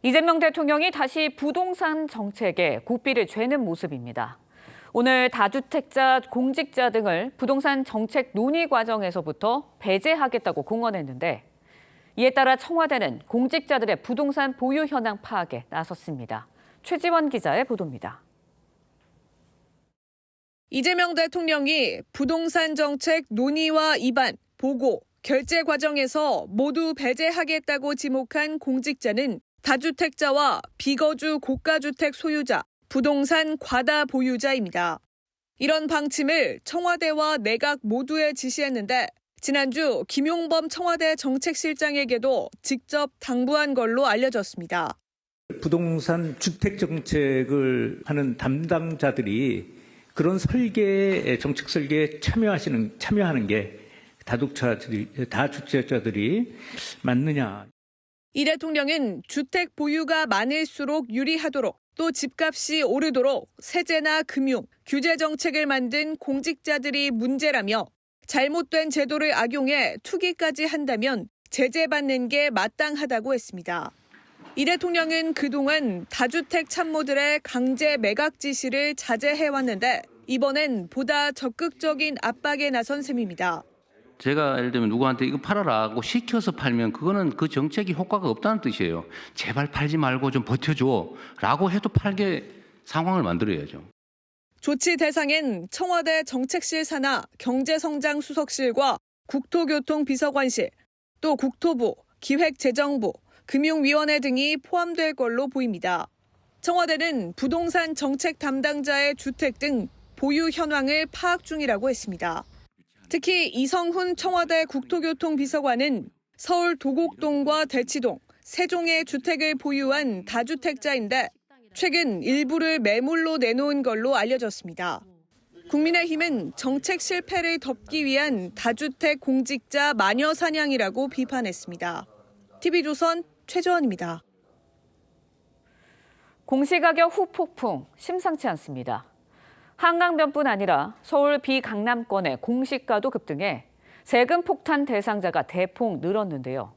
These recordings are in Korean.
이재명 대통령이 다시 부동산 정책에 고삐를 죄는 모습입니다. 오늘 다주택자, 공직자 등을 부동산 정책 논의 과정에서부터 배제하겠다고 공언했는데 이에 따라 청와대는 공직자들의 부동산 보유 현황 파악에 나섰습니다. 최지원 기자의 보도입니다. 이재명 대통령이 부동산 정책 논의와 입안, 보고, 결재 과정에서 모두 배제하겠다고 지목한 공직자는 다주택자와 비거주 고가주택 소유자, 부동산 과다 보유자입니다. 이런 방침을 청와대와 내각 모두에 지시했는데 지난주 김용범 청와대 정책실장에게도 직접 당부한 걸로 알려졌습니다. 부동산 주택 정책을 하는 담당자들이 그런 정책 설계에 참여하는 게 다주택자들이 맞느냐. 이 대통령은 주택 보유가 많을수록 유리하도록 또 집값이 오르도록 세제나 금융, 규제 정책을 만든 공직자들이 문제라며 잘못된 제도를 악용해 투기까지 한다면 제재받는 게 마땅하다고 했습니다. 이 대통령은 그동안 다주택 참모들의 강제 매각 지시를 자제해왔는데 이번엔 보다 적극적인 압박에 나선 셈입니다. 제가 예를 들면 누구한테 이거 팔아라고 시켜서 팔면 그거는 그 정책이 효과가 없다는 뜻이에요. 제발 팔지 말고 좀 버텨줘 라고 해도 팔게 상황을 만들어야죠. 조치 대상엔 청와대 정책실 산하 경제성장수석실과 국토교통비서관실, 또 국토부, 기획재정부, 금융위원회 등이 포함될 걸로 보입니다. 청와대는 부동산 정책 담당자의 주택 등 보유 현황을 파악 중이라고 했습니다. 특히 이성훈 청와대 국토교통비서관은 서울 도곡동과 대치동, 세종의 주택을 보유한 다주택자인데 최근 일부를 매물로 내놓은 걸로 알려졌습니다. 국민의힘은 정책 실패를 덮기 위한 다주택 공직자 마녀 사냥이라고 비판했습니다. TV조선 최재원입니다. 공시가격 후폭풍 심상치 않습니다. 한강변뿐 아니라 서울 비강남권의 공시가도 급등해 세금 폭탄 대상자가 대폭 늘었는데요.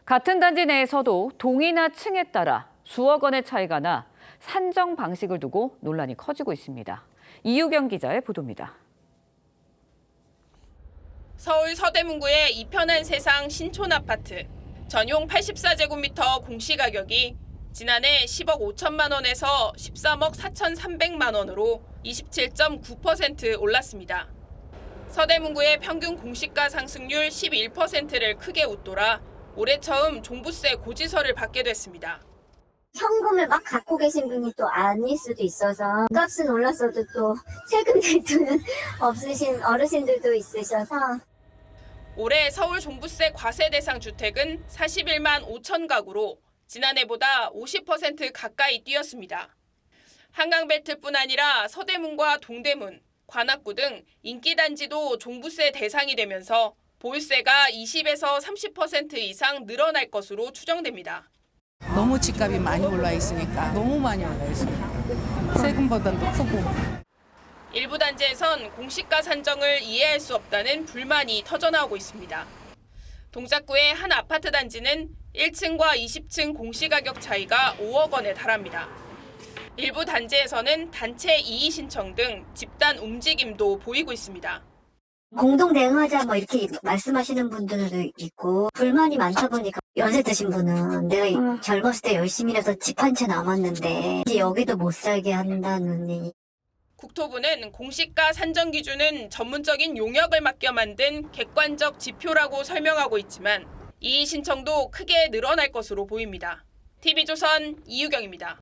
같은 단지 내에서도 동이나 층에 따라 수억 원의 차이가 나 산정 방식을 두고 논란이 커지고 있습니다. 이유경 기자의 보도입니다. 서울 서대문구의 이편한 세상 신촌 아파트. 전용 84제곱미터 공시가격이 지난해 10억 5천만 원에서 13억 4,300만 원으로 27.9% 올랐습니다. 서대문구의 평균 공시가 상승률 11%를 크게 웃돌아 올해 처음 종부세 고지서를 받게 됐습니다. 현금을 막 갖고 계신 분이 또 아닐 수도 있어서 값은 올랐어도 또 세금 낼 돈은 없으신 어르신들도 있으셔서 올해 서울 종부세 과세 대상 주택은 41만 5천 가구로 지난해보다 50% 가까이 뛰었습니다. 한강벨트뿐 아니라 서대문과 동대문, 관악구 등 인기 단지도 종부세 대상이 되면서 보유세가 20에서 30% 이상 늘어날 것으로 추정됩니다. 너무 집값이 많이 올라 있으니까 너무 많이 올라 있으니까 세금보다도 크고. 일부 단지에선 공시가 산정을 이해할 수 없다는 불만이 터져나오고 있습니다. 동작구의 한 아파트 단지는 1층과 20층 공시가격 차이가 5억 원에 달합니다. 일부 단지에서는 단체 이의 신청 등 집단 움직임도 보이고 있습니다. 공동 대응하자 뭐 이렇게 말씀하시는 분들도 있고 불만이 많다 보니까 연세 드신 분은 내가 젊었을 때 열심히 해서 집 한 채 남았는데 이제 여기도 못 살게 한다느니. 국토부는 공시가 산정 기준은 전문적인 용역을 맡겨 만든 객관적 지표라고 설명하고 있지만 이의 신청도 크게 늘어날 것으로 보입니다. TV조선 이유경입니다.